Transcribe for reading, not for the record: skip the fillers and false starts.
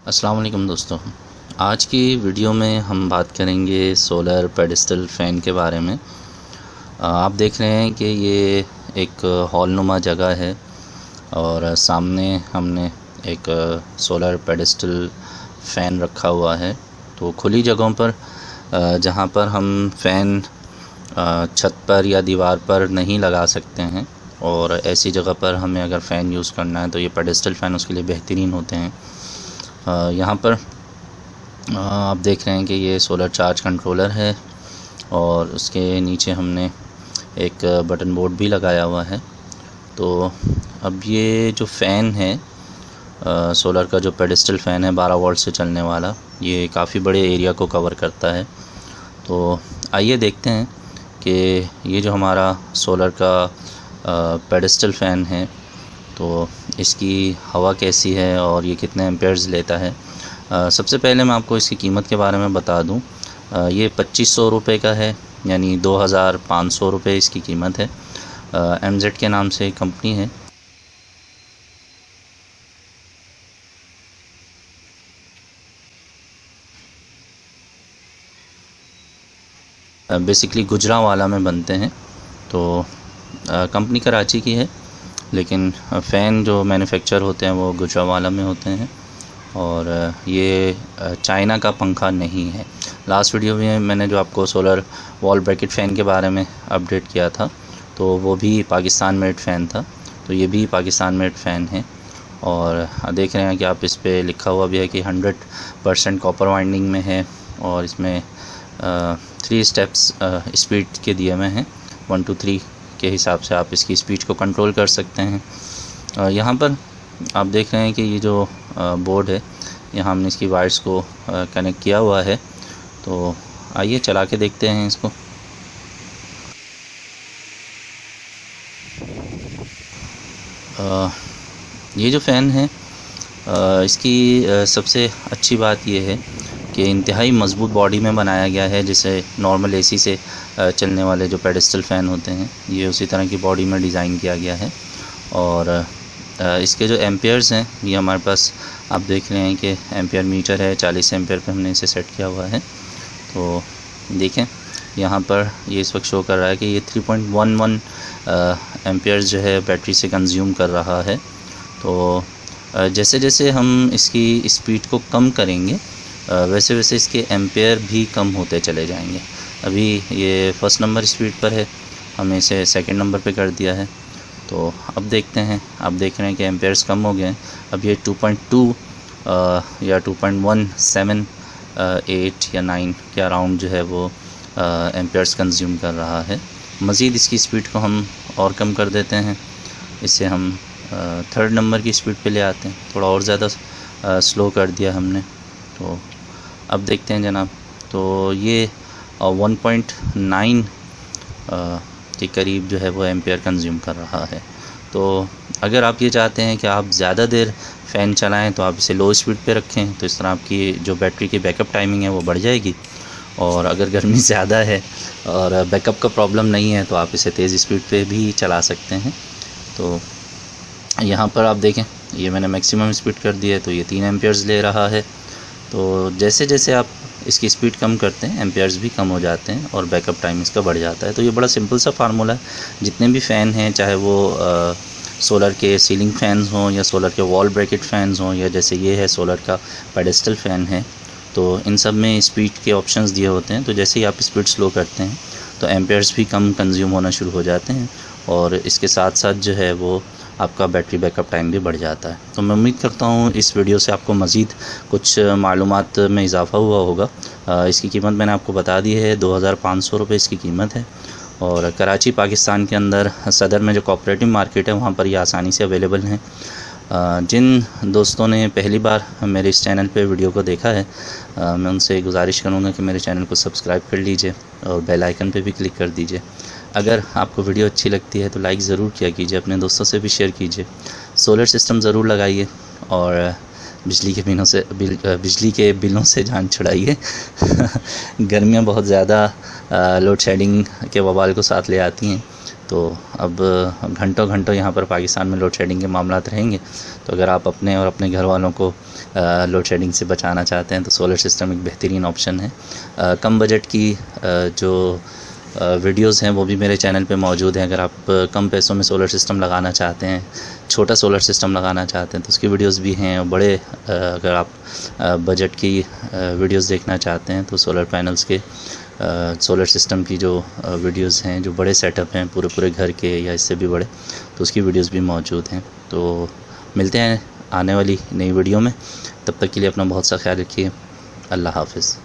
अस्सलाम वालेकुम दोस्तों। आज की वीडियो में हम बात करेंगे सोलर पेडस्टल फ़ैन के बारे में। आप देख रहे हैं कि ये एक हॉलनुमा जगह है और सामने हमने एक सोलर पेडस्टल फ़ैन रखा हुआ है। तो खुली जगहों पर जहाँ पर हम फ़ैन छत पर या दीवार पर नहीं लगा सकते हैं और ऐसी जगह पर हमें अगर फ़ैन यूज़ करना है तो ये पेडस्टल फ़ैन उसके लिए बेहतरीन होते हैं। यहाँ पर आप देख रहे हैं कि ये सोलर चार्ज कंट्रोलर है और उसके नीचे हमने एक बटन बोर्ड भी लगाया हुआ है। तो अब ये जो फ़ैन है सोलर का जो पेडस्टल फ़ैन है 12 वोल्ट से चलने वाला, ये काफ़ी बड़े एरिया को कवर करता है। तो आइए देखते हैं कि ये जो हमारा सोलर का पेडस्टल फ़ैन है तो इसकी हवा कैसी है और ये कितने एम्पेयर्स लेता है। सबसे पहले मैं आपको इसकी कीमत के बारे में बता दूं। ये 2500 रुपये का है, यानी 2500 रुपये इसकी कीमत है। MZ के नाम से कंपनी है। बेसिकली गुजरांवाला में बनते हैं। तो कंपनी कराची की है, लेकिन फ़ैन जो मैन्युफैक्चर होते हैं वो गुजरांवाला में होते हैं और ये चाइना का पंखा नहीं है। लास्ट वीडियो में मैंने जो आपको सोलर वॉल ब्रैकेट फ़ैन के बारे में अपडेट किया था तो वो भी पाकिस्तान मेड फ़ैन था। तो ये भी पाकिस्तान मेड फ़ैन है और देख रहे हैं कि आप इस पे लिखा हुआ भी है कि 100% कॉपर वाइंडिंग में है और इसमें 3 स्टेप्स स्पीड के दिए हुए हैं। 1 2 3 के हिसाब से आप इसकी स्पीड को कंट्रोल कर सकते हैं। यहाँ पर आप देख रहे हैं कि ये जो बोर्ड है, यहाँ हमने इसकी वायर्स को कनेक्ट किया हुआ है। तो आइए चला के देखते हैं इसको। ये जो फ़ैन है इसकी सबसे अच्छी बात ये है कि इंतहाई मज़बूत बॉडी में बनाया गया है, जैसे नॉर्मल AC से चलने वाले जो पेडस्टल फ़ैन होते हैं ये उसी तरह की बॉडी में डिज़ाइन किया गया है। और इसके जो एम्पेयर्स हैं ये हमारे पास आप देख रहे हैं कि एम्पेयर मीटर है, 40 एम्पेयर पे हमने इसे सेट किया हुआ है। तो देखें यहाँ पर ये इस वक्त शो कर रहा है कि ये 3.11 एम्पेयर्स जो है बैटरी से कंज्यूम कर रहा है। तो जैसे जैसे हम इसकी स्पीड को कम करेंगे वैसे वैसे इसके एम्पेयर भी कम होते चले जाएंगे। अभी ये फर्स्ट नंबर स्पीड पर है, हमने इसे सेकंड नंबर पे कर दिया है। तो अब देखते हैं, आप देख रहे हैं कि एम्पेयर्स कम हो गए हैं। अब ये 2.2 या 2.17 या 9 के अराउंड जो है वो एम्पेयर्स कंज्यूम कर रहा है। मज़ीद इसकी स्पीड को हम और कम कर देते हैं, इससे हम 3rd नंबर की स्पीड पे ले आते हैं। थोड़ा और ज़्यादा स्लो कर दिया हमने। तो अब देखते हैं जनाब, तो ये 1.9 के करीब जो है वो एम्पेयर कंज्यूम कर रहा है। तो अगर आप ये चाहते हैं कि आप ज़्यादा देर फ़ैन चलाएं तो आप इसे लो स्पीड पे रखें, तो इस तरह आपकी जो बैटरी की बैकअप टाइमिंग है वो बढ़ जाएगी। और अगर गर्मी ज़्यादा है और बैकअप का प्रॉब्लम नहीं है तो आप इसे तेज़ स्पीड पे भी चला सकते हैं। तो यहाँ पर आप देखें ये मैंने मैक्सिमम स्पीड कर दी है, तो ये 3 एम्पेयर्स ले रहा है। तो जैसे जैसे आप इसकी स्पीड कम करते हैं एम्पेयर्स भी कम हो जाते हैं और बैकअप टाइम इसका बढ़ जाता है। तो ये बड़ा सिंपल सा फार्मूला है। जितने भी फ़ैन हैं, चाहे वो सोलर के सीलिंग फ़ैन्स हों या सोलर के वॉल ब्रैकेट फ़ैन्स हों या जैसे ये है सोलर का पेडस्टल फ़ैन है, तो इन सब में स्पीड के ऑप्शंस दिए होते हैं। तो जैसे ही आप स्पीड स्लो करते हैं तो एम्पेयर्स भी कम कंज्यूम होना शुरू हो जाते हैं और इसके साथ साथ जो है वो आपका बैटरी बैकअप टाइम भी बढ़ जाता है। तो मैं उम्मीद करता हूँ इस वीडियो से आपको मज़ीद कुछ मालूमात में इजाफ़ा हुआ होगा। इसकी कीमत मैंने आपको बता दी है, 2500 रुपये इसकी कीमत है। और कराची पाकिस्तान के अंदर सदर में जो कोऑपरेटिव मार्केट है वहाँ पर ये आसानी से अवेलेबल हैं। जिन दोस्तों ने पहली बार मेरे इस चैनल पे वीडियो को देखा है, मैं उनसे गुजारिश करूँगा कि मेरे चैनल को सब्सक्राइब कर लीजिए और बेल आइकन पे भी क्लिक कर दीजिए। अगर आपको वीडियो अच्छी लगती है तो लाइक ज़रूर किया कीजिए, अपने दोस्तों से भी शेयर कीजिए। सोलर सिस्टम ज़रूर लगाइए और बिजली के बिलों से जान छुड़ाइए। गर्मियाँ बहुत ज़्यादा लोड शेडिंग के वबाल को साथ ले आती हैं। तो अब घंटों घंटों यहाँ पर पाकिस्तान में लोड शेडिंग के मामलात रहेंगे। तो अगर आप अपने और अपने घर वालों को लोड शेडिंग से बचाना चाहते हैं तो सोलर सिस्टम एक बेहतरीन ऑप्शन है। कम बजट की जो वीडियोस हैं वो भी मेरे चैनल पे मौजूद हैं। अगर आप कम पैसों में सोलर सिस्टम लगाना चाहते हैं, छोटा सोलर सिस्टम लगाना चाहते हैं तो उसकी वीडियोस भी हैं। और बड़े अगर आप बजट की वीडियोस देखना चाहते हैं तो सोलर पैनल्स के सोलर सिस्टम की जो वीडियोस हैं, जो बड़े सेटअप हैं पूरे घर के या इससे भी बड़े, तो उसकी वीडियोस भी मौजूद हैं। तो मिलते हैं आने वाली नई वीडियो में, तब तक के लिए अपना बहुत सा ख्याल रखिए। अल्लाह हाफ़िज़।